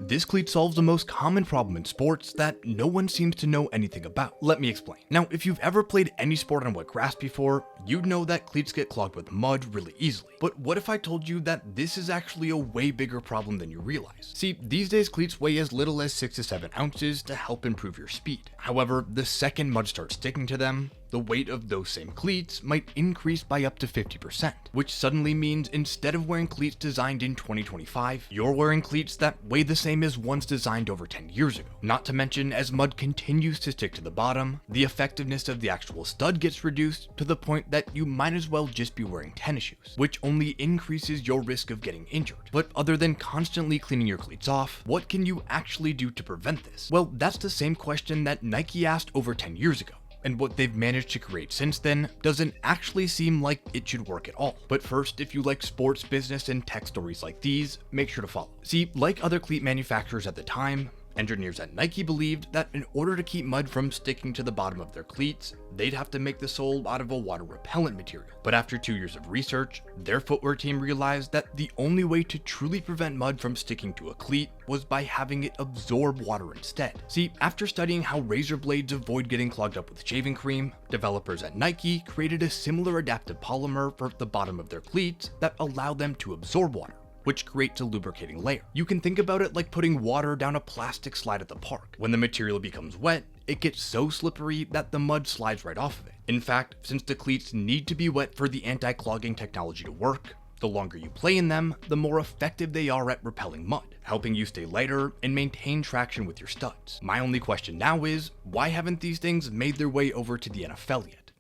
This cleat solves the most common problem in sports that no one seems to know anything about. Let me explain. Now, if you've ever played any sport on wet grass before, you'd know that cleats get clogged with mud really easily. But what if I told you that this is actually a way bigger problem than you realize? See, these days cleats weigh as little as 6 to 7 ounces to help improve your speed. However, the second mud starts sticking to them, the weight of those same cleats might increase by up to 50%, which suddenly means instead of wearing cleats designed in 2025, you're wearing cleats that weigh the same as ones designed over 10 years ago. Not to mention, as mud continues to stick to the bottom, the effectiveness of the actual stud gets reduced to the point that you might as well just be wearing tennis shoes, which only increases your risk of getting injured. But other than constantly cleaning your cleats off, what can you actually do to prevent this? Well, that's the same question that Nike asked over 10 years ago. And what they've managed to create since then doesn't actually seem like it should work at all. But first, if you like sports, business, and tech stories like these, make sure to follow. See, like other cleat manufacturers at the time, engineers at Nike believed that in order to keep mud from sticking to the bottom of their cleats, they'd have to make the sole out of a water repellent material. But after 2 years of research, their footwear team realized that the only way to truly prevent mud from sticking to a cleat was by having it absorb water instead. See, after studying how razor blades avoid getting clogged up with shaving cream, developers at Nike created a similar adaptive polymer for the bottom of their cleats that allowed them to absorb water, which creates a lubricating layer. You can think about it like putting water down a plastic slide at the park. When the material becomes wet, it gets so slippery that the mud slides right off of it. In fact, since the cleats need to be wet for the anti-clogging technology to work, the longer you play in them, the more effective they are at repelling mud, helping you stay lighter and maintain traction with your studs. My only question now is, why haven't these things made their way over to the NFL yet?